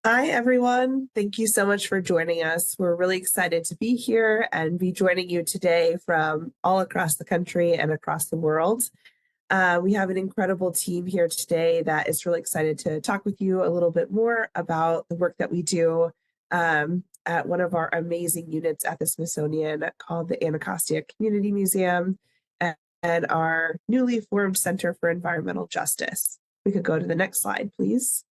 Hi, everyone. Thank you so much for joining us. We're really excited to be here and be joining you today from all across the country and across the world. We have an incredible team here today that is really excited to talk with you a little bit more about the work that we do at one of our amazing units at the Smithsonian called the Anacostia Community Museum and our newly formed Center for Environmental Justice. We could go to the next slide, please.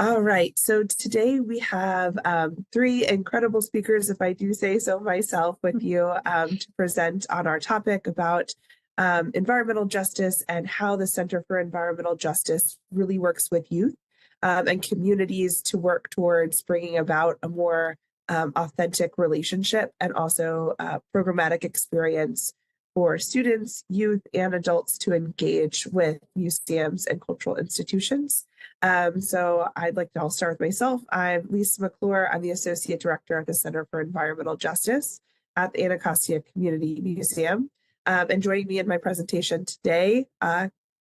All right, so today we have three incredible speakers, if I do say so myself, with you to present on our topic about environmental justice and how the Center for Environmental Justice really works with youth and communities to work towards bringing about a more authentic relationship and also programmatic experience for students, youth, and adults to engage with museums and cultural institutions. So I'll start with myself. I'm Lisa McClure. I'm the Associate Director at the Center for Environmental Justice at the Anacostia Community Museum. And joining me in my presentation today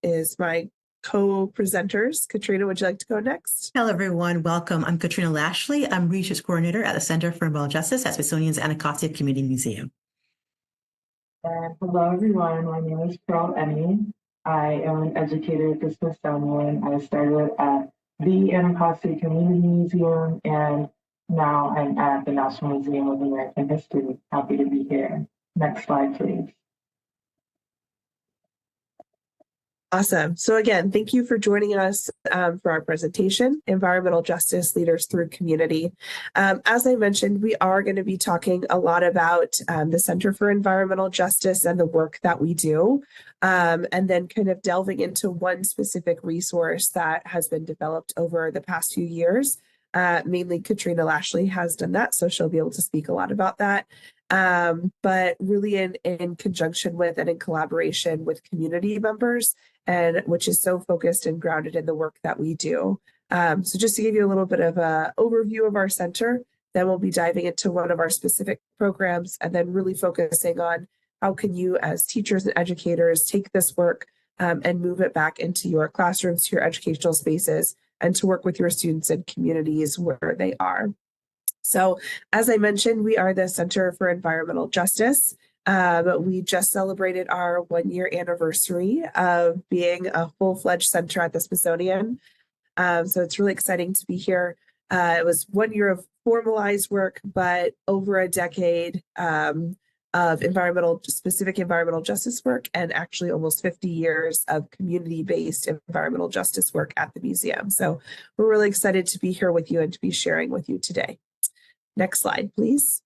is my co-presenters. Katrina, would you like to go next? Hello, everyone. Welcome. I'm Katrina Lashley. I'm Research Coordinator at the Center for Environmental Justice at Smithsonian's Anacostia Community Museum. Hello, everyone. My name is Pearl Emmy. I am an educator at the Smithsonian. I started at the Anacostia Community Museum, and now I'm at the National Museum of American History. Happy to be here. Next slide, please. Awesome. So again, thank you for joining us for our presentation, Environmental Justice Leaders Through Community. As I mentioned, we are going to be talking a lot about the Center for Environmental Justice and the work that we do, and then kind of delving into one specific resource that has been developed over the past few years. Mainly Katrina Lashley has done that, so she'll be able to speak a lot about that. But really in conjunction with and in collaboration with community members, and which is so focused and grounded in the work that we do. So just to give you a little bit of an overview of our center, then we'll be diving into one of our specific programs and then really focusing on how can you as teachers and educators take this work and move it back into your classrooms, to your educational spaces, and to work with your students and communities where they are. So as I mentioned, we are the Center for Environmental Justice. We just celebrated our 1-year anniversary of being a full-fledged center at the Smithsonian. So it's really exciting to be here. It was 1 year of formalized work, but over a decade of specific environmental justice work, and actually almost 50 years of community-based environmental justice work at the museum. So we're really excited to be here with you and to be sharing with you today. Next slide, please.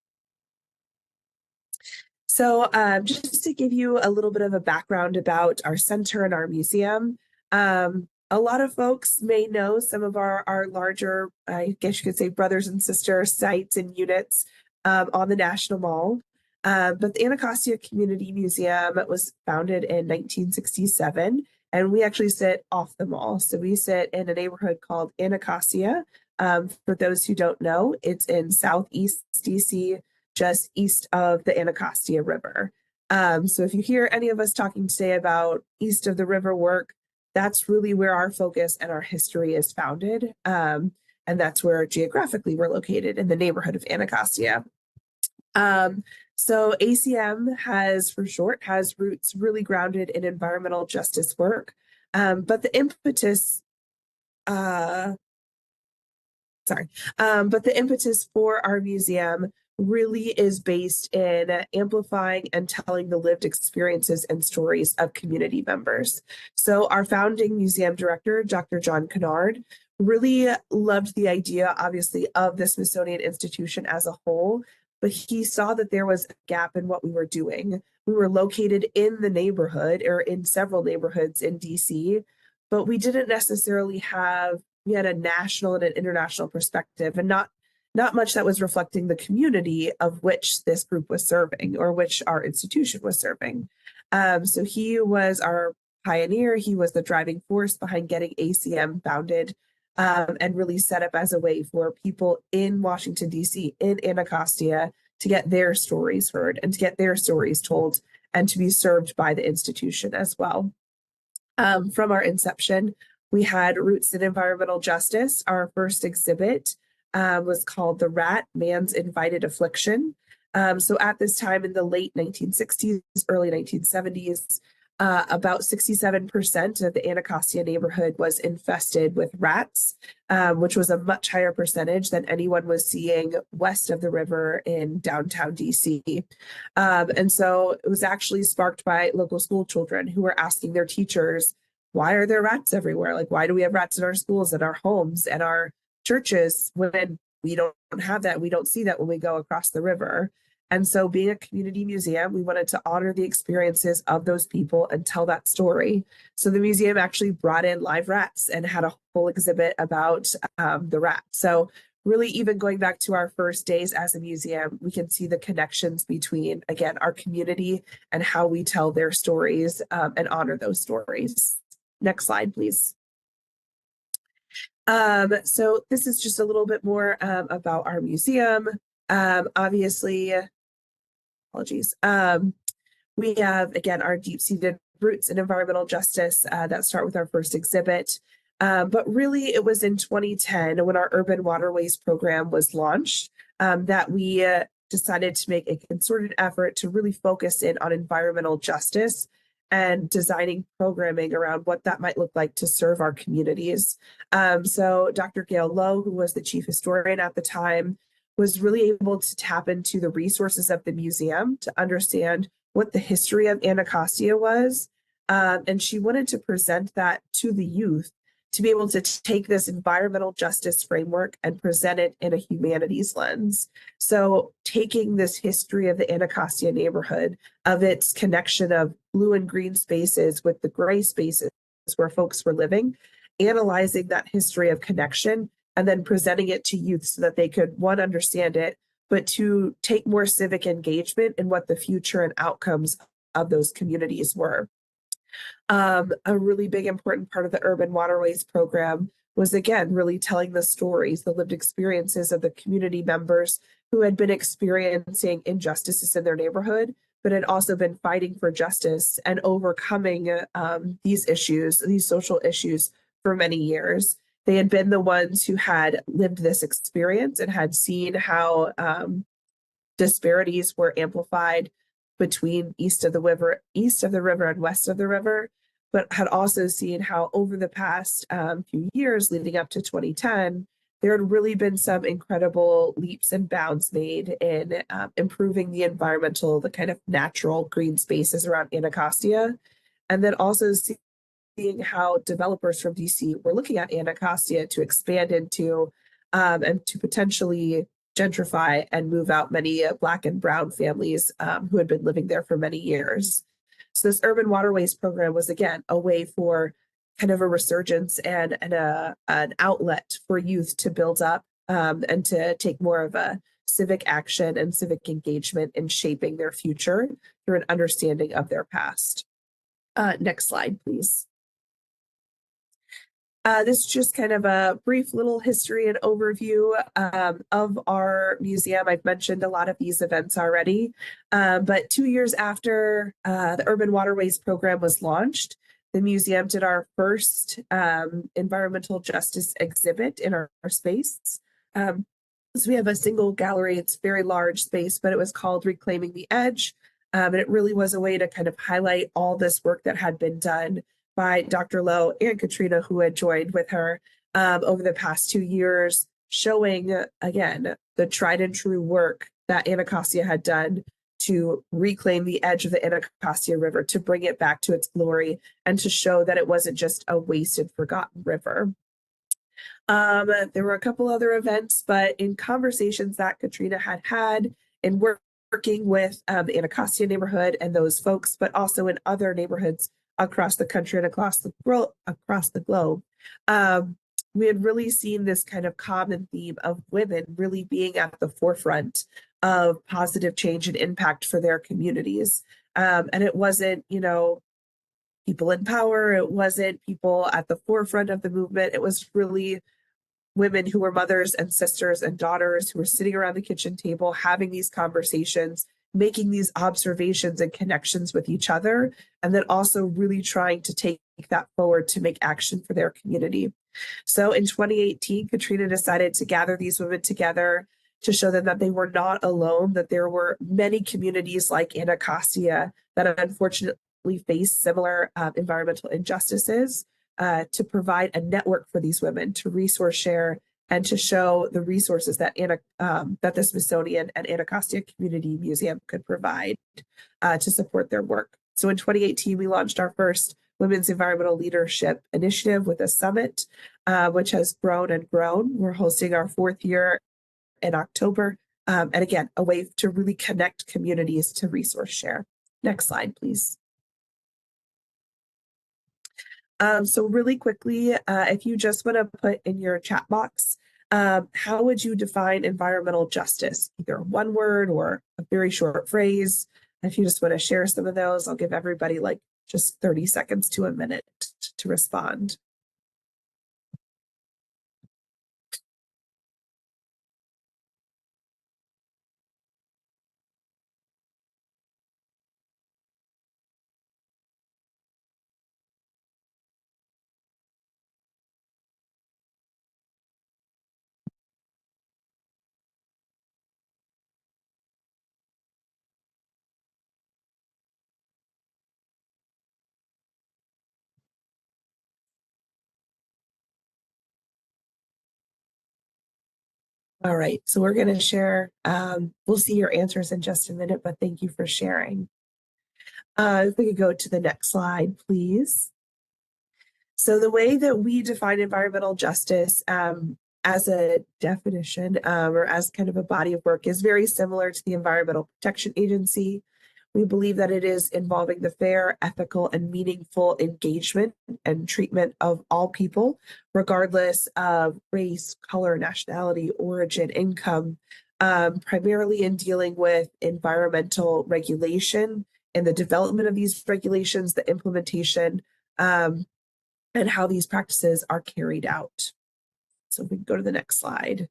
So just to give you a little bit of a background about our center and our museum, a lot of folks may know some of our larger, I guess you could say, brothers and sister sites and units on the National Mall. But the Anacostia Community Museum was founded in 1967, and we actually sit off the mall. So we sit in a neighborhood called Anacostia. For those who don't know, it's in Southeast DC, just east of the Anacostia River. So if you hear any of us talking today about east of the river work, that's really where our focus and our history is founded. And that's where geographically we're located, in the neighborhood of Anacostia. So ACM has roots really grounded in environmental justice work. But the impetus for our museum really is based in amplifying and telling the lived experiences and stories of community members. So our founding museum director, Dr. John Kennard, really loved the idea, obviously, of the Smithsonian Institution as a whole, but he saw that there was a gap in what we were doing. We were located in the neighborhood, or in several neighborhoods in DC, but we didn't necessarily we had a national and an international perspective, and not much that was reflecting the community of which this group was serving, or which our institution was serving. So he was our pioneer. He was the driving force behind getting ACM founded, and really set up as a way for people in Washington, D.C., in Anacostia, to get their stories heard and to get their stories told and to be served by the institution as well. From our inception, we had Roots in Environmental Justice. Our first exhibit was called The Rat, Man's Invited Affliction. So at this time in the late 1960s, early 1970s, about 67% of the Anacostia neighborhood was infested with rats, which was a much higher percentage than anyone was seeing west of the river in downtown DC. And so it was actually sparked by local school children who were asking their teachers, why are there rats everywhere? Like, why do we have rats in our schools and our homes and our churches when we don't have that? We don't see that when we go across the river. And so being a community museum, we wanted to honor the experiences of those people and tell that story. So the museum actually brought in live rats and had a whole exhibit about the rats. So really, even going back to our first days as a museum, we can see the connections between, again, our community and how we tell their stories and honor those stories. Next slide, please. So this is just a little bit more about our museum. Obviously, apologies. We have, again, our deep-seated roots in environmental justice that start with our first exhibit. But really, it was in 2010 when our Urban Waterways program was launched that we decided to make a concerted effort to really focus in on environmental justice and designing programming around what that might look like to serve our communities. So Dr. Gail Lowe, who was the chief historian at the time, was really able to tap into the resources of the museum to understand what the history of Anacostia was. And she wanted to present that to the youth to be able to take this environmental justice framework and present it in a humanities lens. So taking this history of the Anacostia neighborhood, of its connection of blue and green spaces with the gray spaces where folks were living, analyzing that history of connection, and then presenting it to youth so that they could, one, understand it, but two, take more civic engagement in what the future and outcomes of those communities were. A really big important part of the Urban Waterways program was, again, really telling the stories, the lived experiences of the community members who had been experiencing injustices in their neighborhood, but had also been fighting for justice and overcoming these issues, these social issues for many years. They had been the ones who had lived this experience and had seen how disparities were amplified between east of the river and west of the river, but had also seen how over the past few years leading up to 2010, there had really been some incredible leaps and bounds made in improving the environmental, the kind of natural green spaces around Anacostia, and then also seeing how developers from DC were looking at Anacostia to expand into and to potentially gentrify and move out many Black and Brown families who had been living there for many years. So this Urban Waterways program was, again, a way for kind of a resurgence and an outlet for youth to build up and to take more of a civic action and civic engagement in shaping their future through an understanding of their past. Next slide, please. This is just kind of a brief little history and overview of our museum. I've mentioned a lot of these events already, but 2 years after the Urban Waterways program was launched, the museum did our first environmental justice exhibit in our space. So we have a single gallery. It's a very large space, but it was called Reclaiming the Edge. And it really was a way to kind of highlight all this work that had been done by Dr. Lowe and Katrina, who had joined with her over the past 2 years, showing, again, the tried and true work that Anacostia had done to reclaim the edge of the Anacostia River, to bring it back to its glory, and to show that it wasn't just a wasted, forgotten river. There were a couple other events, but in conversations that Katrina had in working with the Anacostia neighborhood and those folks, but also in other neighborhoods across the country and across the globe, we had really seen this kind of common theme of women really being at the forefront of positive change and impact for their communities. And it wasn't, people in power. It wasn't people at the forefront of the movement. It was really women who were mothers and sisters and daughters who were sitting around the kitchen table having these conversations, making these observations and connections with each other, and then also really trying to take that forward to make action for their community. So in 2018, Katrina decided to gather these women together to show them that they were not alone, that there were many communities like Anacostia that unfortunately face similar environmental injustices, to provide a network for these women to resource share and to show the resources that that the Smithsonian and Anacostia Community Museum could provide to support their work. So in 2018, we launched our first Women's Environmental Leadership Initiative with a summit, which has grown and grown. We're hosting our 4th year in October. And again, a way to really connect communities to resource share. Next slide, please. So really quickly, if you just want to put in your chat box, how would you define environmental justice? Either one word or a very short phrase. If you just want to share some of those, I'll give everybody like just 30 seconds to a minute to respond. All right, so we're going to share. We'll see your answers in just a minute, but thank you for sharing. If we could go to the next slide, please. So the way that we define environmental justice as a definition or as kind of a body of work is very similar to the Environmental Protection Agency. We believe that it is involving the fair, ethical, and meaningful engagement and treatment of all people, regardless of race, color, nationality, origin, income, primarily in dealing with environmental regulation and the development of these regulations, the implementation, and how these practices are carried out. So we can go to the next slide.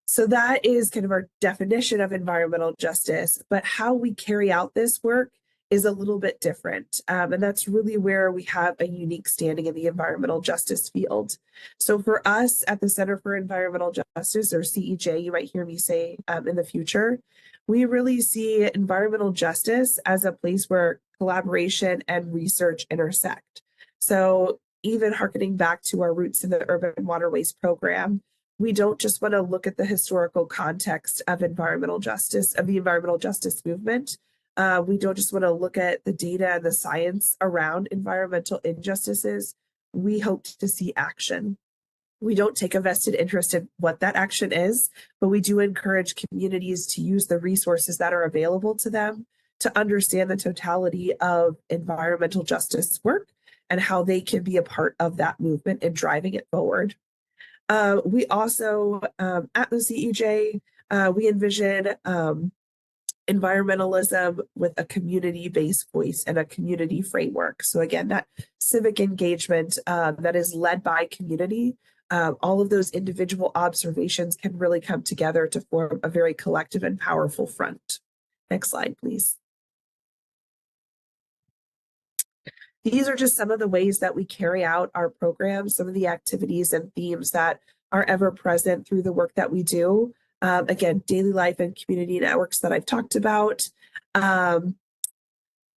So that is kind of our definition of environmental justice, but how we carry out this work is a little bit different. And that's really where we have a unique standing in the environmental justice field. So for us at the Center for Environmental Justice, or CEJ, you might hear me say in the future, we really see environmental justice as a place where collaboration and research intersect. So even harkening back to our roots in the Urban Waterways Program, we don't just want to look at the historical context of environmental justice, of the environmental justice movement. We don't just want to look at the data and the science around environmental injustices. We hope to see action. We don't take a vested interest in what that action is, but we do encourage communities to use the resources that are available to them to understand the totality of environmental justice work and how they can be a part of that movement and driving it forward. We also, at the CEJ, we envision environmentalism with a community-based voice and a community framework. So again, that civic engagement that is led by community, all of those individual observations can really come together to form a very collective and powerful front. Next slide, please. These are just some of the ways that we carry out our programs, some of the activities and themes that are ever present through the work that we do. Again, daily life and community networks that I've talked about,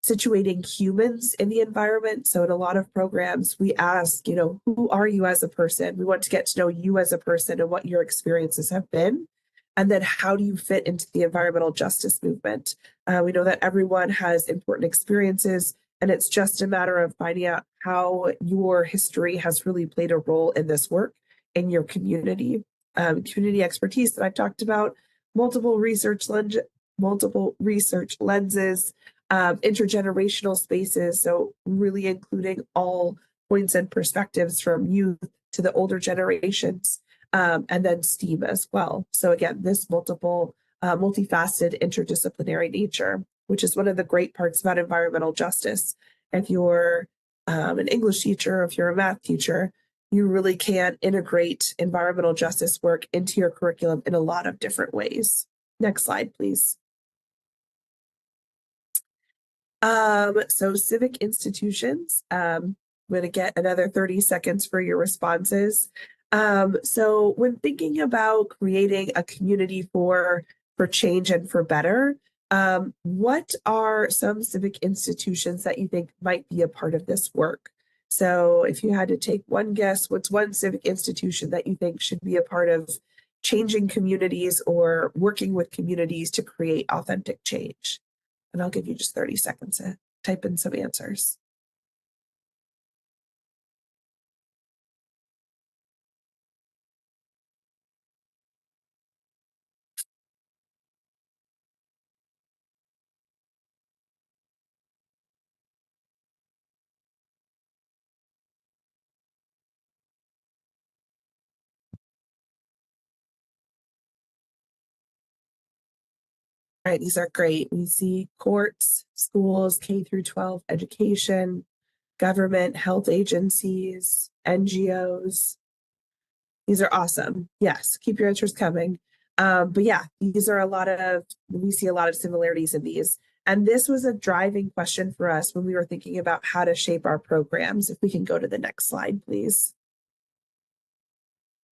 situating humans in the environment. So in a lot of programs, we ask, who are you as a person? We want to get to know you as a person and what your experiences have been. And then how do you fit into the environmental justice movement? We know that everyone has important experiences, and it's just a matter of finding out how your history has really played a role in this work in your community. Community expertise that I've talked about, multiple research lenses, intergenerational spaces. So really including all points and perspectives from youth to the older generations, and then STEAM as well. So again, this multifaceted interdisciplinary nature, which is one of the great parts about environmental justice. If you're an English teacher, if you're a math teacher, you really can integrate environmental justice work into your curriculum in a lot of different ways. Next slide, please. So civic institutions, I'm going to get another 30 seconds for your responses. So when thinking about creating a community for change and for better, what are some civic institutions that you think might be a part of this work? So if you had to take one guess, what's one civic institution that you think should be a part of changing communities or working with communities to create authentic change? And I'll give you just 30 seconds to type in some answers. All right, these are great. We see courts, schools, K through 12 education, government, health agencies, NGOs. These are awesome. Yes, keep your answers coming. But yeah, these are we see a lot of similarities in these. And this was a driving question for us when we were thinking about how to shape our programs. If we can go to the next slide, please.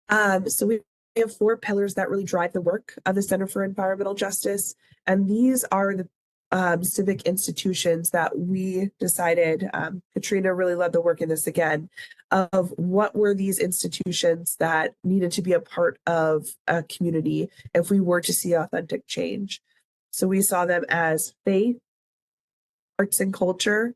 So we have 4 pillars that really drive the work of the Center for Environmental Justice. And these are the civic institutions that we decided, Katrina really led the work in this again, of what were these institutions that needed to be a part of a community if we were to see authentic change. So we saw them as faith, arts and culture,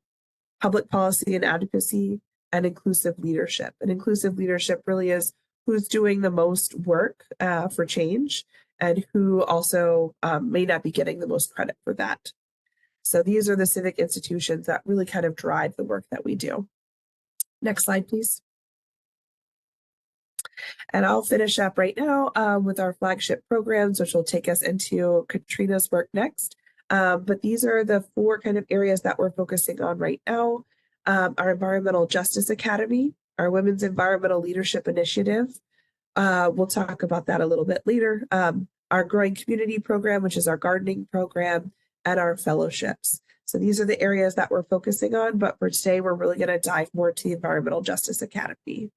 public policy and advocacy, and inclusive leadership. And inclusive leadership really is who's doing the most work for change and who also may not be getting the most credit for that. So these are the civic institutions that really kind of drive the work that we do. Next slide, please. And I'll finish up right now with our flagship programs, which will take us into Katrina's work next. But these are the 4 kind of areas that we're focusing on right now. Our Environmental Justice Academy, our Women's Environmental Leadership Initiative. We'll talk about that a little bit later. Our Growing Community Program, which is our gardening program, and our fellowships. So these are the areas that we're focusing on, but for today, we're really going to dive more to the Environmental Justice Academy.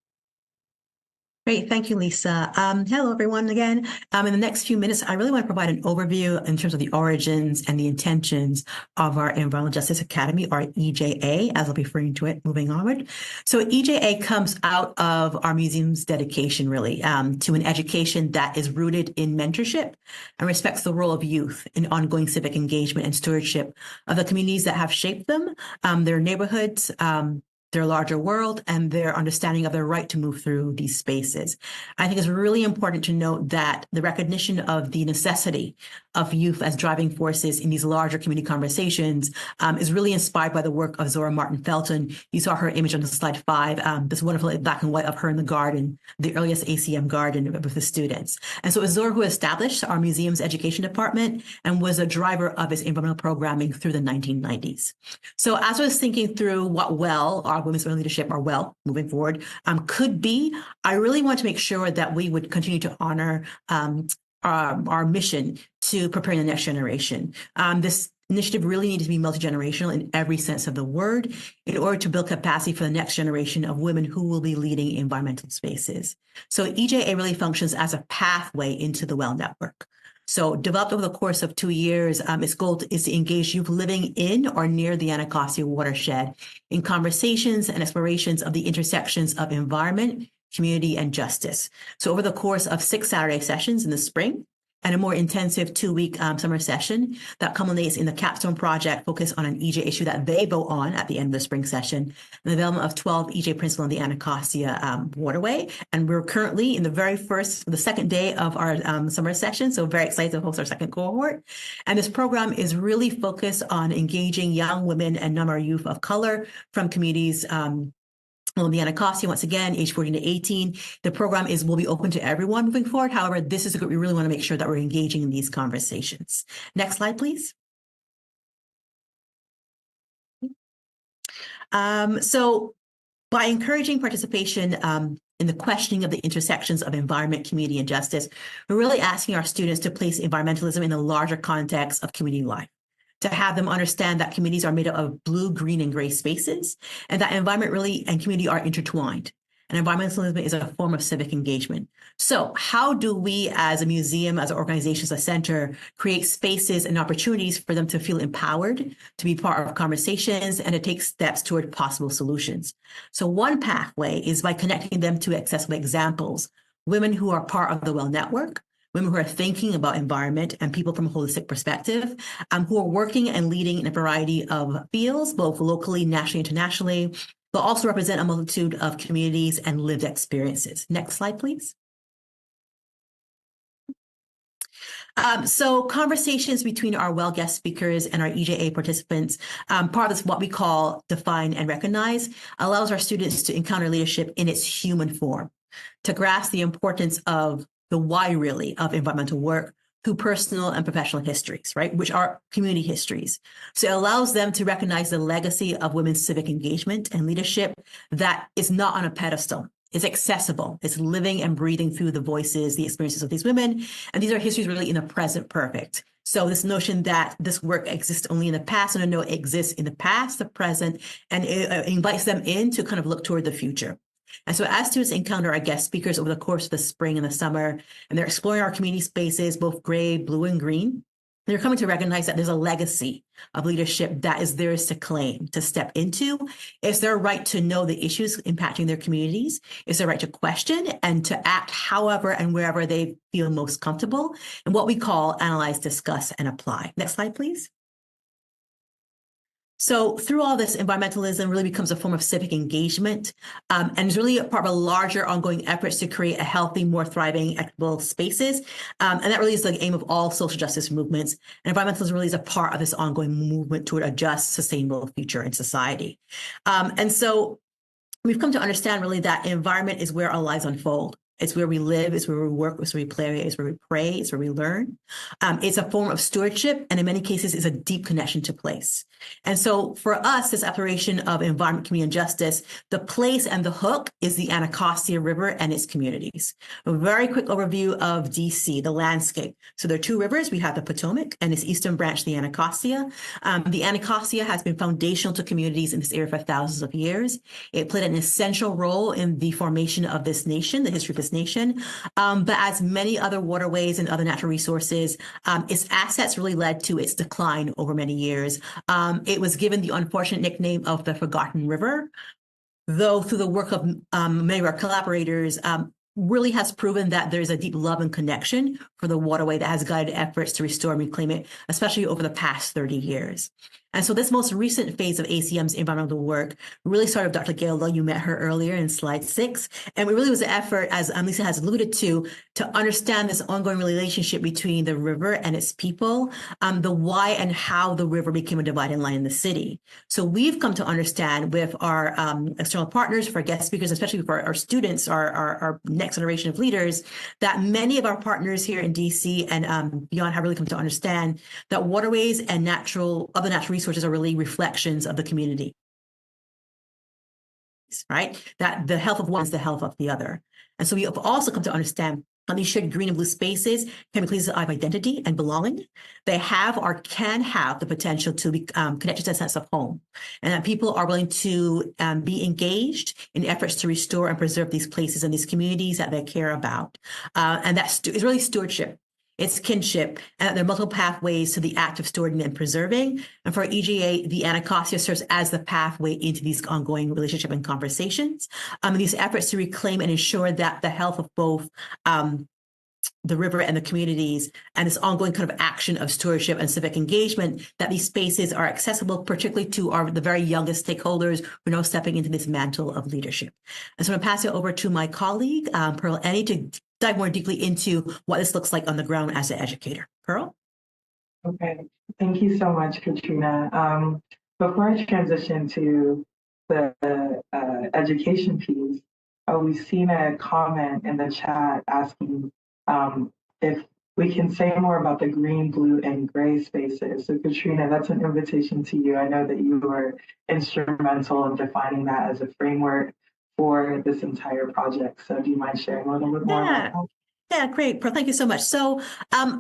Great. Thank you, Lisa. Hello, everyone, again. In the next few minutes, I really want to provide an overview in terms of the origins and the intentions of our Environmental Justice Academy, or EJA, as I'll be referring to it moving onward. So EJA comes out of our museum's dedication, really, to an education that is rooted in mentorship and respects the role of youth in ongoing civic engagement and stewardship of the communities that have shaped them, their neighborhoods, their larger world, and their understanding of their right to move through these spaces. I think it's really important to note that the recognition of the necessity of youth as driving forces in these larger community conversations is really inspired by the work of Zora Martin Felton. You saw her image on slide 5, this wonderful black and white of her in the garden, the earliest ACM garden with the students. And so it was Zora who established our museum's education department and was a driver of its environmental programming through the 1990s. So as I was thinking through what our women's leadership, moving forward, could be, I really want to make sure that we would continue to honor our mission to preparing the next generation. This initiative really needs to be multi-generational in every sense of the word in order to build capacity for the next generation of women who will be leading environmental spaces. So EJA really functions as a pathway into the WELL network. So developed over the course of 2 years, its goal is to engage youth living in or near the Anacostia watershed in conversations and explorations of the intersections of environment, community, and justice. So over the course of 6 Saturday sessions in the spring, and a more intensive 2-week summer session that culminates in the capstone project focused on an EJ issue that they vote on at the end of the spring session, and the development of 12 EJ principles on the Anacostia waterway. And we're currently in the second day of our summer session, so very excited to host our second cohort. And this program is really focused on engaging young women and number youth of color from communities on the Anacostia, once again, age 14 to 18. The program will be open to everyone moving forward. However, this is a group we really want to make sure that we're engaging in these conversations. Next slide, please. So by encouraging participation in the questioning of the intersections of environment, community, and justice, we're really asking our students to place environmentalism in the larger context of community life. to have them understand that communities are made up of blue, green, and gray spaces, and that environment really and community are intertwined. And environmentalism is a form of civic engagement. So how do we as a museum, as an organization, as a center, create spaces and opportunities for them to feel empowered, to be part of conversations, and to take steps toward possible solutions? So one pathway is by connecting them to accessible examples, women who are part of the WELL Network, women who are thinking about environment, and people from a holistic perspective, who are working and leading in a variety of fields, both locally, nationally, internationally, but also represent a multitude of communities and lived experiences. Next slide, please. So conversations between our WELL guest speakers and our EJA participants, part of this, what we call define and recognize, allows our students to encounter leadership in its human form, to grasp the importance of the why really of environmental work through personal and professional histories, right, which are community histories. So it allows them to recognize the legacy of women's civic engagement and leadership that is not on a pedestal. It's accessible. It's living and breathing through the voices, the experiences of these women. And these are histories really in the present perfect. So this notion that this work exists only in the past, and no, it exists in the past, the present, and it invites them in to kind of look toward the future. And so as students encounter our guest speakers over the course of the spring and the summer, and they're exploring our community spaces, both gray, blue, and green, they're coming to recognize that there's a legacy of leadership that is theirs to claim, to step into. It's their right to know the issues impacting their communities. It's their right to question and to act however and wherever they feel most comfortable, and what we call analyze, discuss, and apply. Next slide, please. So through all this, environmentalism really becomes a form of civic engagement, and is really a part of a larger ongoing efforts to create a healthy, more thriving, equitable spaces. And that really is the aim of all social justice movements. And environmentalism really is a part of this ongoing movement toward a just, sustainable future in society. And so we've come to understand really that environment is where our lives unfold. It's where we live, it's where we work, it's where we play, it's where we pray, it's where we learn. It's a form of stewardship, and in many cases, is a deep connection to place. And so for us, this exploration of environment, community, and justice, the place and the hook is the Anacostia River and its communities. A very quick overview of DC, the landscape. So there are two rivers. We have the Potomac and its eastern branch, the Anacostia. The Anacostia has been foundational to communities in this area for thousands of years. It played an essential role in the formation of this nation, the history of this nation. But as many other waterways and other natural resources, its assets really led to its decline over many years. It was given the unfortunate nickname of the Forgotten River, though through the work of many of our collaborators, really has proven that there's a deep love and connection for the waterway that has guided efforts to restore and reclaim it, especially over the past 30 years. And so this most recent phase of ACM's environmental work really started with Dr. Gail Lowe. You met her earlier in slide 6. And it really was an effort, as Lisa has alluded to understand this ongoing relationship between the river and its people, the why and how the river became a dividing line in the city. So we've come to understand with our external partners, for our guest speakers, especially for our students, our next generation of leaders, that many of our partners here in DC and beyond have really come to understand that waterways and other natural resources are really reflections of the community, right? That the health of one is the health of the other. And so we have also come to understand how these shared green and blue spaces can be places of identity and belonging. They have or can have the potential to be connected to a sense of home, and that people are willing to be engaged in efforts to restore and preserve these places and these communities that they care about. And that is really stewardship. It's kinship, and there are multiple pathways to the act of stewarding and preserving. And for EJA, the Anacostia serves as the pathway into these ongoing relationship and conversations. These efforts to reclaim and ensure that the health of both the river and the communities, and this ongoing kind of action of stewardship and civic engagement, that these spaces are accessible, particularly to the very youngest stakeholders who are now stepping into this mantle of leadership. And so I'm going to pass it over to my colleague, Pearl Ennie, to dive more deeply into what this looks like on the ground as an educator. Pearl? Okay, thank you so much, Katrina. Before I transition to the education piece, we've seen a comment in the chat asking if we can say more about the green, blue, and gray spaces. So Katrina, that's an invitation to you. I know that you were instrumental in defining that as a framework for this entire project. So do you mind sharing a little bit more about that? Yeah, great. Pearl, thank you so much. So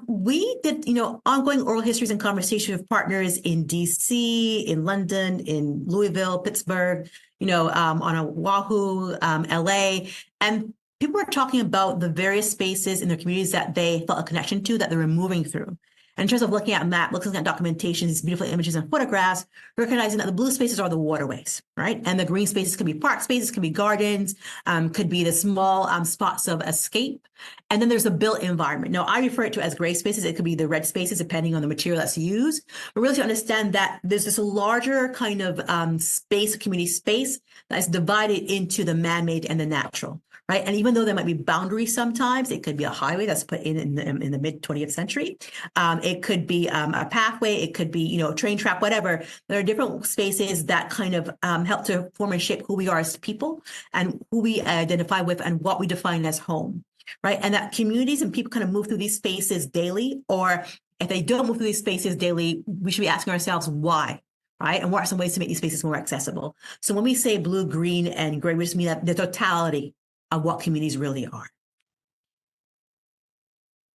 we did, ongoing oral histories and conversation with partners in DC, in London, in Louisville, Pittsburgh, on Oahu, LA. And people were talking about the various spaces in their communities that they felt a connection to, that they were moving through. And in terms of looking at map, looking at documentation, these beautiful images and photographs, recognizing that the blue spaces are the waterways, right? And the green spaces can be park spaces, can be gardens, could be the small spots of escape. And then there's a built environment. Now, I refer it to as gray spaces. It could be the red spaces, depending on the material that's used. But really to understand that there's this larger kind of space, community space, that's divided into the man-made and the natural. Right. And even though there might be boundaries sometimes, it could be a highway that's put in the mid 20th century. It could be a pathway. It could be, a train track, whatever. There are different spaces that kind of help to form and shape who we are as people and who we identify with and what we define as home. Right. And that communities and people kind of move through these spaces daily, or if they don't move through these spaces daily, we should be asking ourselves why. Right. And what are some ways to make these spaces more accessible? So when we say blue, green, and gray, we just mean that the totality of what communities really are.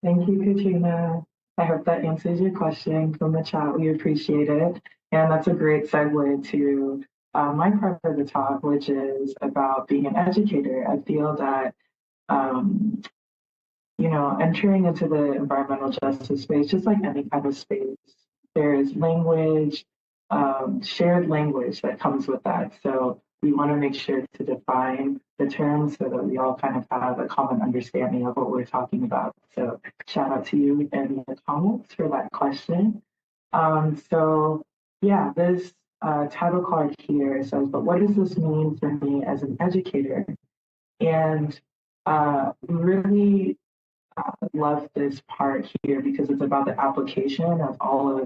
Thank you, Katrina. I hope that answers your question from the chat. We appreciate it. And that's a great segue to my part of the talk, which is about being an educator. I feel that, entering into the environmental justice space, just like any kind of space, there is language, shared language that comes with that. So we want to make sure to define the terms so that we all kind of have a common understanding of what we're talking about. So shout out to you in the comments for that question. This title card here says, but what does this mean for me as an educator? And really love this part here because it's about the application of all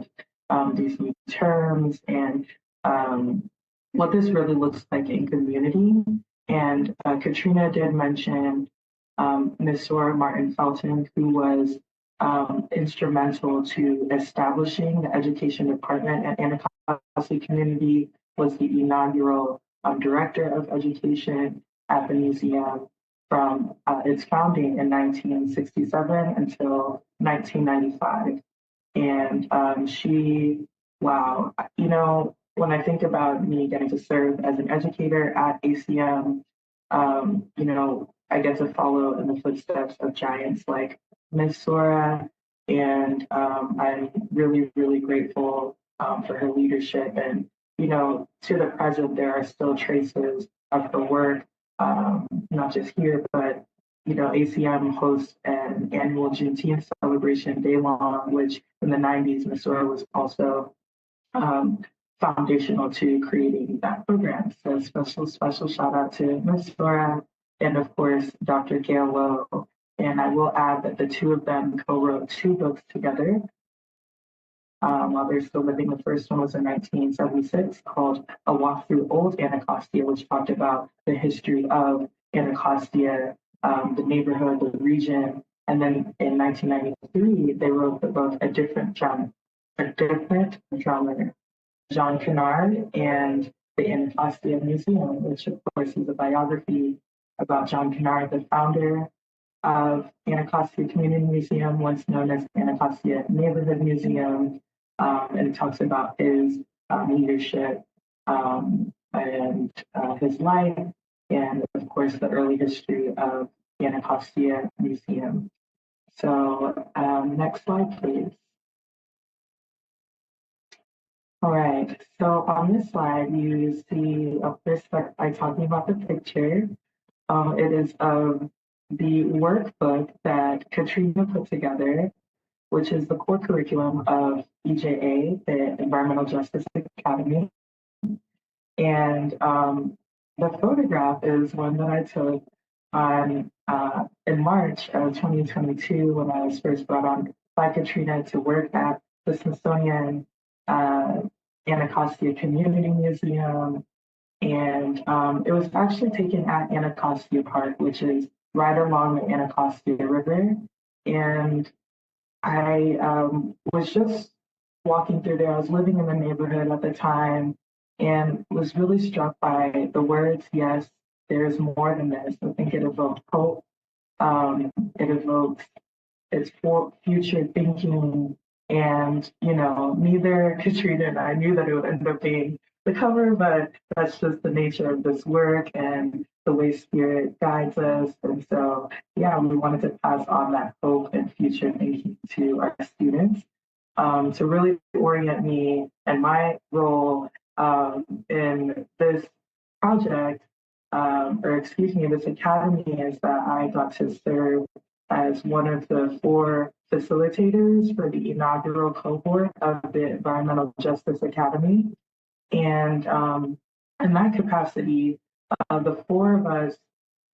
of these new terms and what this really looks like in community. And Katrina did mention Ms. Sora Martin Felton, who was instrumental to establishing the education department at Anacostia Community, was the inaugural director of education at the museum from its founding in 1967 until 1995. And when I think about me getting to serve as an educator at ACM, I get to follow in the footsteps of giants like Ms. Sora, and I'm really, really grateful for her leadership. And, to the present, there are still traces of her work, not just here, but ACM hosts an annual Juneteenth celebration day long, which in the 90s, Ms. Sora was also foundational to creating that program. So special shout out to Ms. Sora and of course, Dr. Gail Lowe. And I will add that the two of them co-wrote 2 books together while they're still living. The first one was in 1976 called A Walk Through Old Anacostia, which talked about the history of Anacostia, the neighborhood, the region. And then in 1993, they wrote the book A Different Drummer, Jean Kennard and the Anacostia Museum, which of course is a biography about Jean Kennard, the founder of Anacostia Community Museum, once known as Anacostia Neighborhood Museum. And it talks about his leadership and his life, and of course the early history of Anacostia Museum. So next slide, please. All right, so on this slide, you see, first by talking about the picture, it is of the workbook that Katrina put together, which is the core curriculum of EJA, the Environmental Justice Academy. And the photograph is one that I took in March of 2022 when I was first brought on by Katrina to work at the Smithsonian Anacostia Community Museum. And it was actually taken at Anacostia Park, which is right along the Anacostia River. And I was just walking through there. I was living in the neighborhood at the time and was really struck by the words, yes, there is more than this. I think it evoked hope It evokes it's for future thinking. And, neither Katrina and I knew that it would end up being the cover, but that's just the nature of this work and the way spirit guides us. And so, yeah, we wanted to pass on that hope and future thinking to our students, to really orient me and my role in this project, or excuse me, this academy, is that I got to serve as one of the 4 facilitators for the inaugural cohort of the Environmental Justice Academy. And in that capacity, the 4 of us,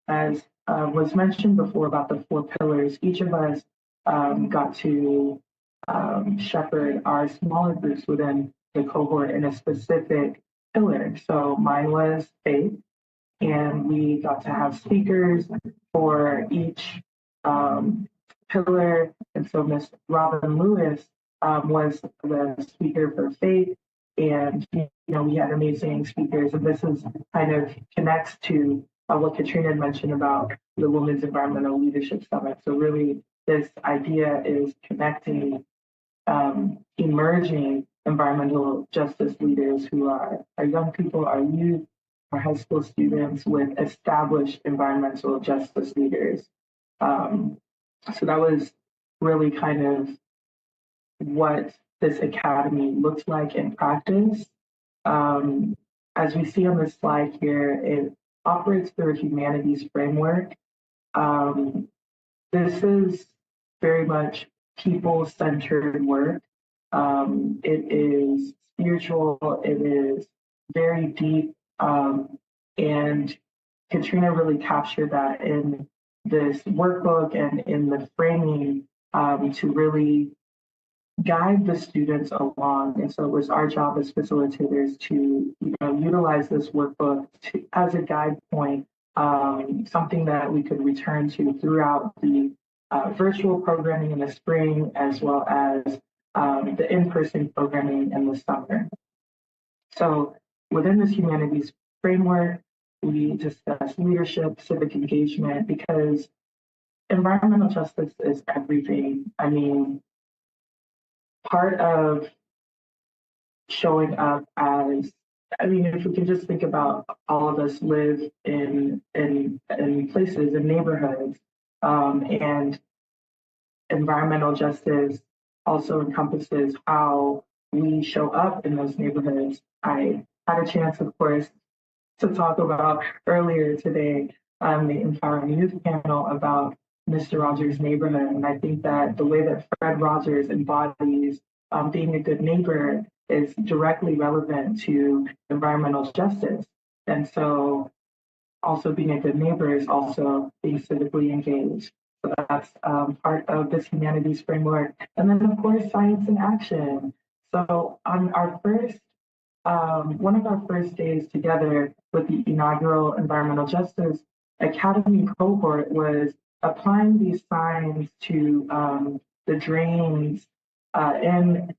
as was mentioned before about the 4 pillars, each of us got to shepherd our smaller groups within the cohort in a specific pillar. So mine was faith, and we got to have speakers for each pillar. And so Miss Robin Lewis was the speaker for faith, and we had amazing speakers. And this is kind of connects to what Katrina had mentioned about the Women's Environmental Leadership Summit. So really, this idea is connecting emerging environmental justice leaders who are young people, our youth, our high school students, with established environmental justice leaders. So that was really kind of what this academy looks like in practice. As we see on this slide here, it operates through a humanities framework. This is very much people-centered work. It is spiritual, it is very deep, and Katrina really captured that in this workbook and in the framing, to really guide the students along. And so it was our job as facilitators to utilize this workbook as a guide point, something that we could return to throughout the virtual programming in the spring, as well as the in-person programming in the summer. So within this humanities framework, we discuss leadership, civic engagement, because environmental justice is everything. I mean, part of showing up as, if we can just think about all of us live in places, in neighborhoods, and environmental justice also encompasses how we show up in those neighborhoods. I had a chance, of course, to talk about earlier today on the Empowering Youth panel about Mr. Rogers' neighborhood. And I think that the way that Fred Rogers embodies being a good neighbor is directly relevant to environmental justice. And so also being a good neighbor is also being civically engaged. So that's part of this humanities framework. And then, of course, science in action. So on our first, one of our first days together with the inaugural Environmental Justice Academy cohort was applying these signs to the drains in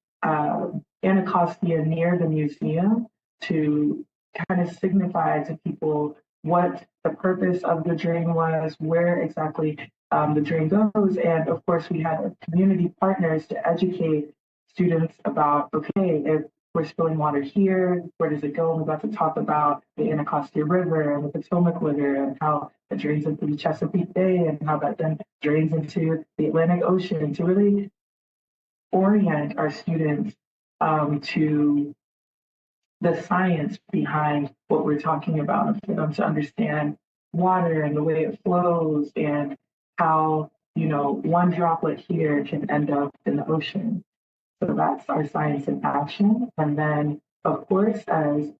Anacostia near the museum to kind of signify to people what the purpose of the drain was, where exactly the drain goes. And of course, we had community partners to educate students about, okay, if we're spilling water here, where does it go? And we're about to talk about the Anacostia River and the Potomac River and how it drains into the Chesapeake Bay and how that then drains into the Atlantic Ocean, to really orient our students to the science behind what we're talking about, for them to understand water and the way it flows and how, one droplet here can end up in the ocean. So that's our science in action. And then, of course, as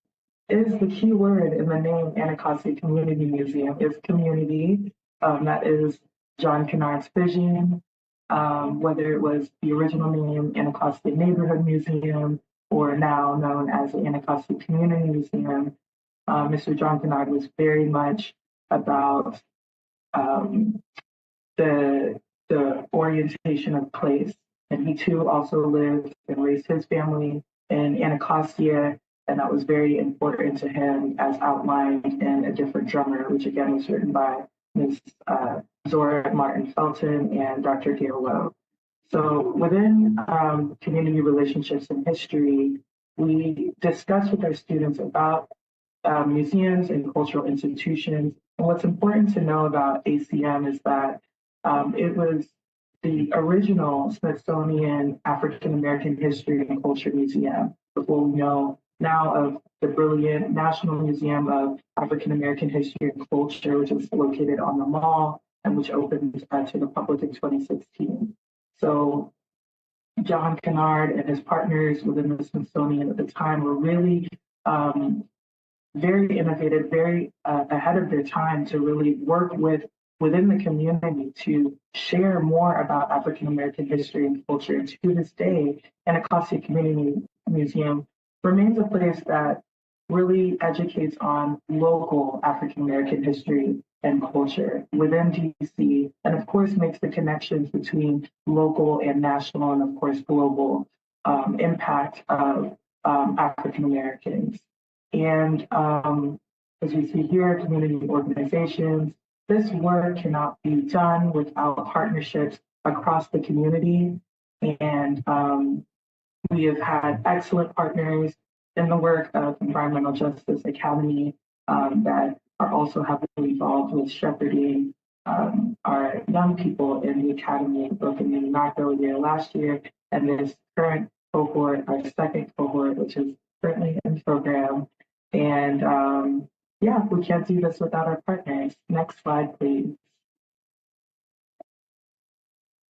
is the key word in the name Anacostia Community Museum, is community. That is John Kennard's vision, whether it was the original name Anacostia Neighborhood Museum or now known as the Anacostia Community Museum. Mr. John Kennard was very much about the orientation of place. And he too also lived and raised his family in Anacostia, and that was very important to him, as outlined in A Different Drummer, which again was written by Ms. Zora Martin Felton, and Dr. Gail Lowe. So within community relationships and history, we discuss with our students about museums and cultural institutions. And what's important to know about ACM is that it was the original Smithsonian African American History and Culture Museum, before we know now of the brilliant National Museum of African American History and Culture, which is located on the Mall and which opened to the public in 2016. So John Kennard and his partners within the Smithsonian at the time were really very innovative, very ahead of their time to really work within the community to share more about African American history and culture. And to this day, Anacostia Community Museum remains a place that really educates on local African American history and culture within DC, and of course makes the connections between local and national and of course global impact of African Americans. And as we see here, community organizations, this work cannot be done without partnerships across the community. And we have had excellent partners in the work of Environmental Justice Academy that are also heavily involved with shepherding our young people in the academy, both in the inaugural year last year and this current cohort, our second cohort, which is currently in program. And yeah, we can't do this without our partners. Next slide, please.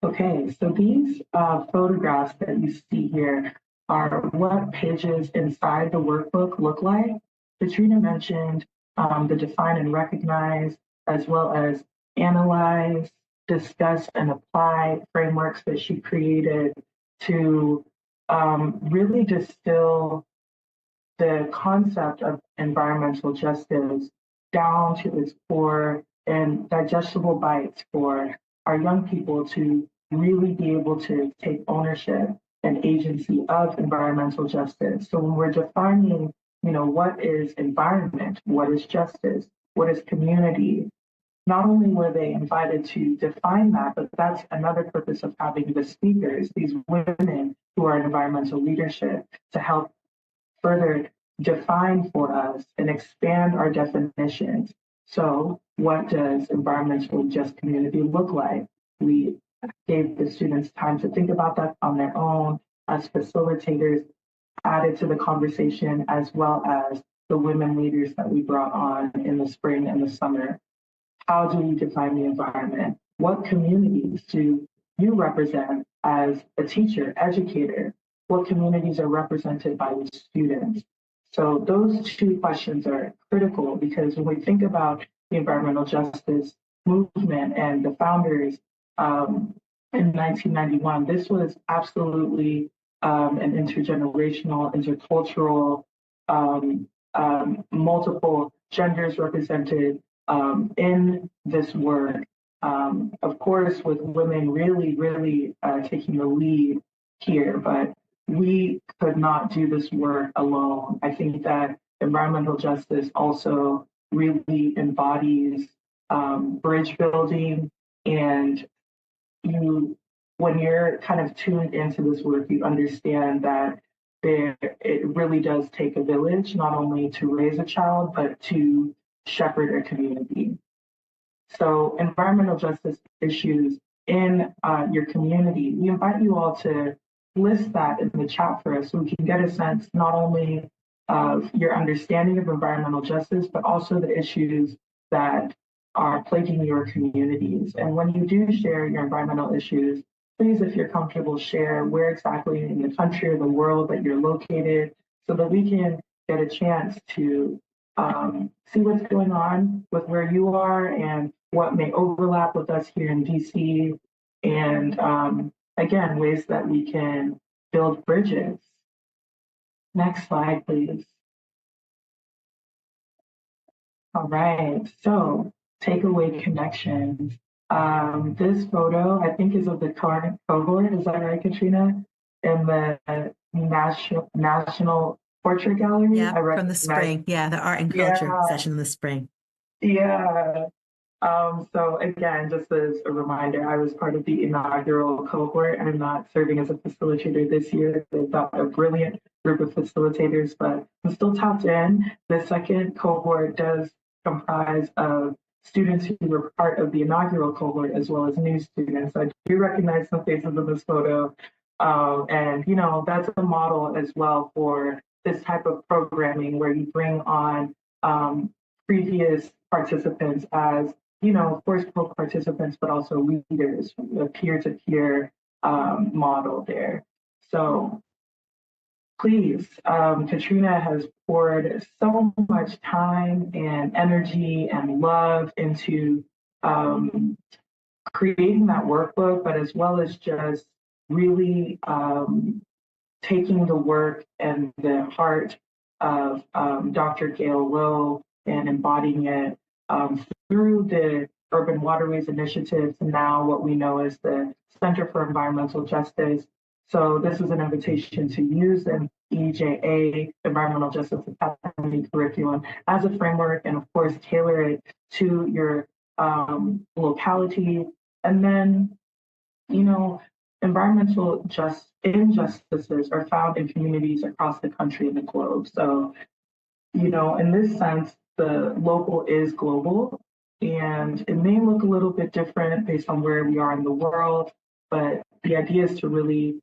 Okay, so these photographs that you see here are what pages inside the workbook look like. Katrina mentioned the define and recognize, as well as analyze, discuss, and apply frameworks that she created to really distill the concept of environmental justice down to its core and digestible bites for our young people to really be able to take ownership and agency of environmental justice. So when we're defining, what is environment, what is justice, what is community, not only were they invited to define that, but that's another purpose of having the speakers, these women who are in environmental leadership, to help further define for us and expand our definitions. So what does environmental just community look like? We gave the students time to think about that on their own as facilitators, added to the conversation, as well as the women leaders that we brought on in the spring and the summer. How do we define the environment? What communities do you represent as a teacher, educator? What communities are represented by the students? So those two questions are critical, because when we think about the environmental justice movement and the founders in 1991, this was absolutely an intergenerational, intercultural, multiple genders represented in this work. Of course, with women really taking the lead here, but we could not do this work alone. I think that environmental justice also really embodies bridge building, and when you're kind of tuned into this work, you understand that it really does take a village, not only to raise a child, but to shepherd a community. So environmental justice issues in your community, we invite you all to list that in the chat for us so we can get a sense not only of your understanding of environmental justice, but also the issues that are plaguing your communities. And when you do share your environmental issues, please, if you're comfortable, share where exactly in the country or the world that you're located, so that we can get a chance to see what's going on with where you are and what may overlap with us here in DC. And again, ways that we can build bridges. Next slide, please. All right, so takeaway connections. This photo, I think, is of the current cohort. Is that right, Katrina? In the National Portrait Gallery. Yeah, from the spring. Yeah, the art and culture session in the spring. Yeah. So again, just as a reminder, I was part of the inaugural cohort. I'm not serving as a facilitator this year. They've got a brilliant group of facilitators, but I'm still tapped in. The second cohort does comprise of students who were part of the inaugural cohort as well as new students. I do recognize some faces in this photo. And, you know, that's a model as well for this type of programming where you bring on previous participants as, you know, of course, participants, but also leaders, a peer-to-peer model there. So please, Katrina has poured so much time and energy and love into creating that workbook, but as well as just really taking the work and the heart of Dr. Gail Lowe and embodying it through the Urban Waterways Initiative to now what we know as the Center for Environmental Justice. So this is an invitation to use an EJA, Environmental Justice Academy curriculum, as a framework, and of course, tailor it to your locality. And then, you know, environmental injustices are found in communities across the country and the globe. So, you know, in this sense, the local is global, and it may look a little bit different based on where we are in the world, but the idea is to really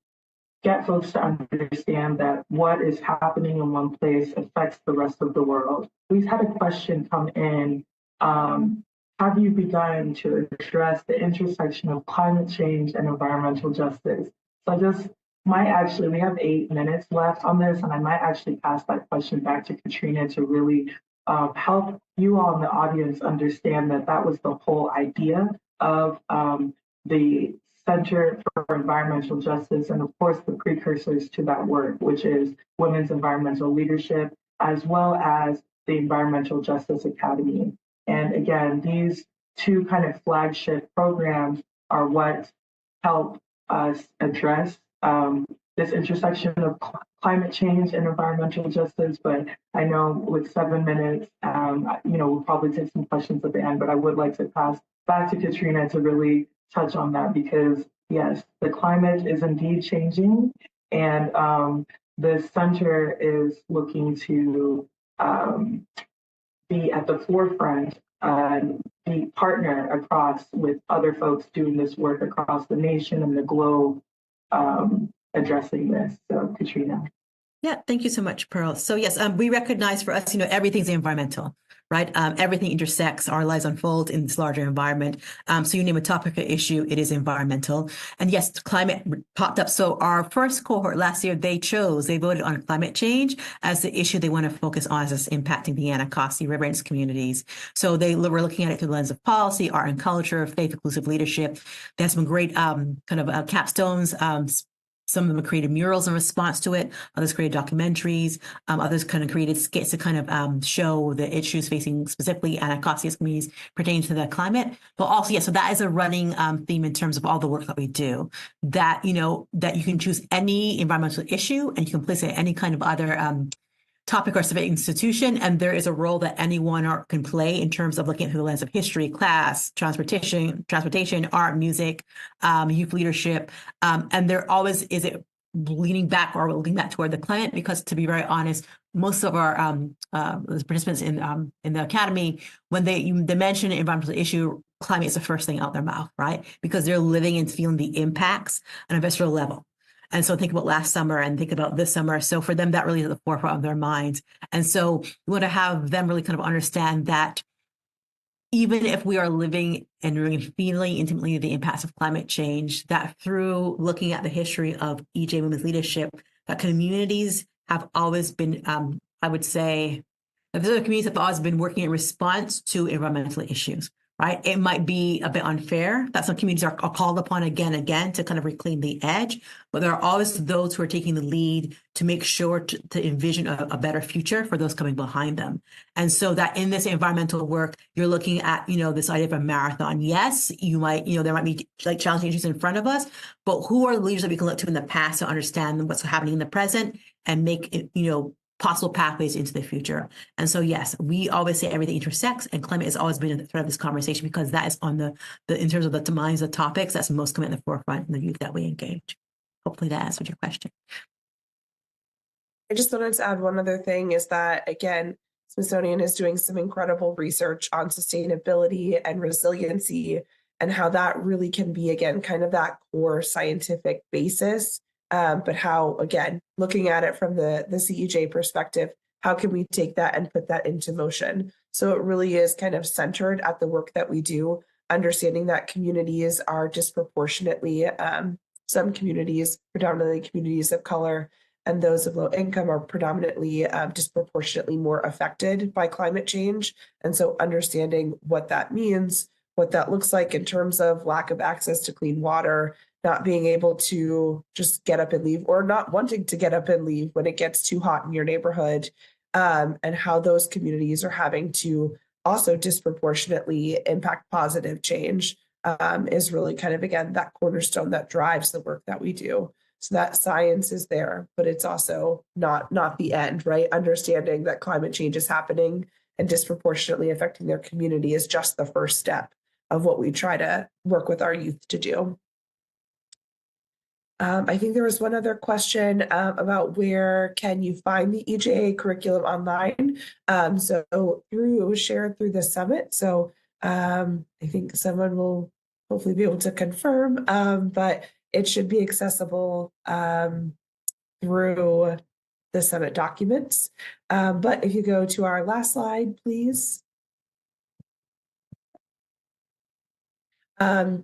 get folks to understand that what is happening in one place affects the rest of the world. We've had a question come in. Have you begun to address the intersection of climate change and environmental justice? So we have 8 minutes left on this, and I might actually pass that question back to Katrina to really help you all in the audience understand that that was the whole idea of the Center for Environmental Justice, and of course the precursors to that work, which is Women's Environmental Leadership, as well as the Environmental Justice Academy. And again, these two kind of flagship programs are what help us address this intersection of climate change and environmental justice. But I know with 7 minutes, you know, we'll probably take some questions at the end, but I would like to pass back to Katrina to really touch on that, because yes, the climate is indeed changing, and the center is looking to be at the forefront and be partner across with other folks doing this work across the nation and the globe, addressing this. So Katrina. Yeah, thank you so much, Pearl. So yes, we recognize for us, you know, everything's environmental, right? Everything intersects, our lives unfold in this larger environment. So you name a topic or issue, it is environmental. And yes, climate popped up. So our first cohort last year, they voted on climate change as the issue they want to focus on as it's impacting the Anacostia River and its communities. So they were looking at it through the lens of policy, art and culture, faith, inclusive leadership. They had some great kind of capstones. Some of them created murals in response to it. Others created documentaries. Others kind of created skits to kind of show the issues facing specifically Anacostia communities pertaining to the climate. But also, yeah, so that is a running theme in terms of all the work that we do. That, you know, that you can choose any environmental issue and you can place it at any kind of other topic or civic institution, and there is a role that anyone can play in terms of looking through the lens of history, class, transportation, art, music, youth leadership, and there always is it leaning back toward the climate, because to be very honest, most of our participants in the academy, when they mention an environmental issue, climate is the first thing out their mouth, right? Because they're living and feeling the impacts on a visceral level. And so think about last summer and think about this summer. So for them, that really is at the forefront of their minds. And so we want to have them really kind of understand that even if we are living and really feeling intimately the impacts of climate change, that through looking at the history of EJ Women's leadership, that communities have always been, I would say, that the communities have always been working in response to environmental issues. Right? It might be a bit unfair that some communities are called upon again and again to kind of reclaim the edge, but there are always those who are taking the lead to make sure to envision a better future for those coming behind them. And so that in this environmental work, you're looking at, you know, this idea of a marathon. Yes, you might, you know, there might be like challenging issues in front of us, but who are the leaders that we can look to in the past to understand what's happening in the present and make it, you know, possible pathways into the future. And so, yes, we always say everything intersects, and climate has always been a thread of this conversation because that is on the in terms of the minds of topics that's most coming at the forefront in the youth that we engage. Hopefully that answered your question. I just wanted to add one other thing is that, again, Smithsonian is doing some incredible research on sustainability and resiliency and how that really can be, again, kind of that core scientific basis. But how, again, looking at it from the CEJ perspective, how can we take that and put that into motion? So it really is kind of centered at the work that we do, understanding that communities are disproportionately, some communities, predominantly communities of color, and those of low income are predominantly disproportionately more affected by climate change. And so understanding what that means, what that looks like in terms of lack of access to clean water, not being able to just get up and leave, or not wanting to get up and leave when it gets too hot in your neighborhood, and how those communities are having to also disproportionately impact positive change, is really kind of, again, that cornerstone that drives the work that we do. So that science is there, but it's also not the end, right? Understanding that climate change is happening and disproportionately affecting their community is just the first step of what we try to work with our youth to do. I think there was one other question about where can you find the EJA curriculum online. So shared through the summit. So I think someone will hopefully be able to confirm, but it should be accessible through the summit documents. But if you go to our last slide, please.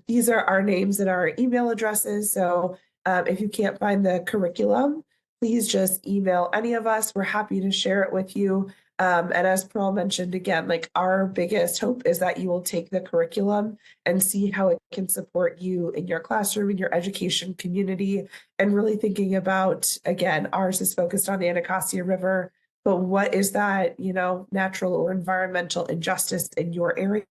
These are our names and our email addresses. So if you can't find the curriculum, please just email any of us. We're happy to share it with you. And as Pearl mentioned, again, like our biggest hope is that you will take the curriculum and see how it can support you in your classroom, in your education community, and really thinking about, again, ours is focused on the Anacostia River, but what is that, natural or environmental injustice in your area?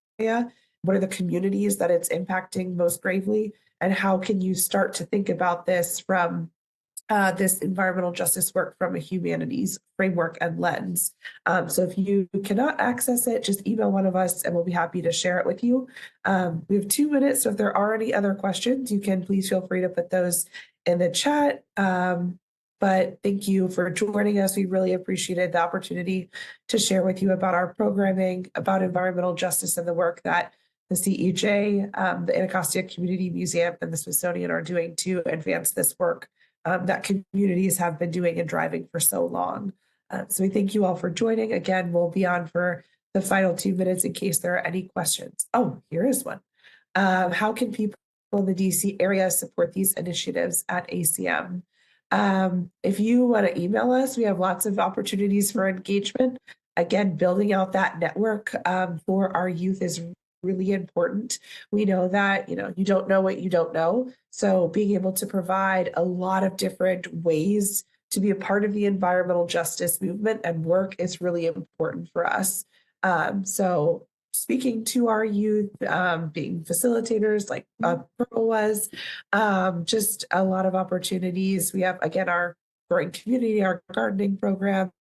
What are the communities that it's impacting most gravely? And how can you start to think about this from this environmental justice work from a humanities framework and lens? So if you cannot access it, just email one of us and we'll be happy to share it with you. We have 2 minutes, so if there are any other questions, you can please feel free to put those in the chat. But thank you for joining us. We really appreciated the opportunity to share with you about our programming, about environmental justice and the work that the CEJ, the Anacostia Community Museum, and the Smithsonian are doing to advance this work that communities have been doing and driving for so long. So we thank you all for joining. Again, we'll be on for the final 2 minutes in case there are any questions. Oh, here is one. How can people in the DC area support these initiatives at ACM? If you want to email us, we have lots of opportunities for engagement. Again, building out that network for our youth is really important. We know that, you don't know what you don't know. So being able to provide a lot of different ways to be a part of the environmental justice movement and work is really important for us. So speaking to our youth, being facilitators like Pearl was, just a lot of opportunities. We have, again, our growing community, our gardening program,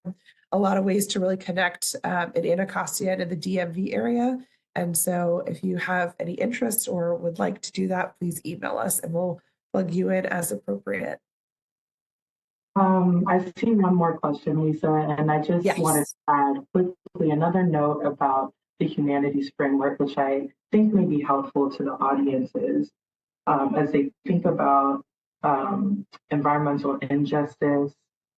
a lot of ways to really connect in Anacostia and in the DMV area. And so if you have any interest or would like to do that, please email us and we'll plug you in as appropriate. I've seen one more question, Lisa, and I just wanted to add quickly another note about the humanities framework, which I think may be helpful to the audiences as they think about environmental injustice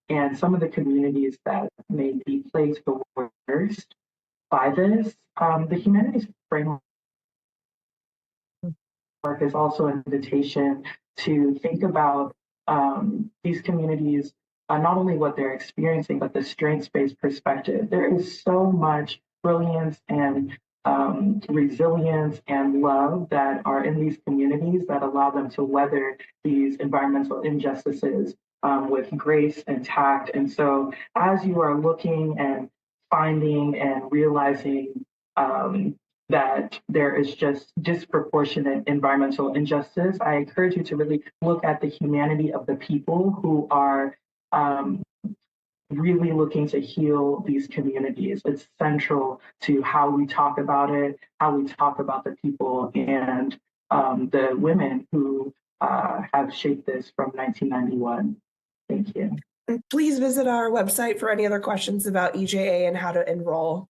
and some of the communities that may be plagued the worst by this. The humanities framework is also an invitation to think about these communities, not only what they're experiencing, but the strengths-based perspective. There is so much brilliance and resilience and love that are in these communities that allow them to weather these environmental injustices with grace and tact. And so as you are looking and finding and realizing that there is just disproportionate environmental injustice, I encourage you to really look at the humanity of the people who are really looking to heal these communities. It's central to how we talk about it, how we talk about the people and the women who have shaped this from 1991. Thank you. And please visit our website for any other questions about EJA and how to enroll.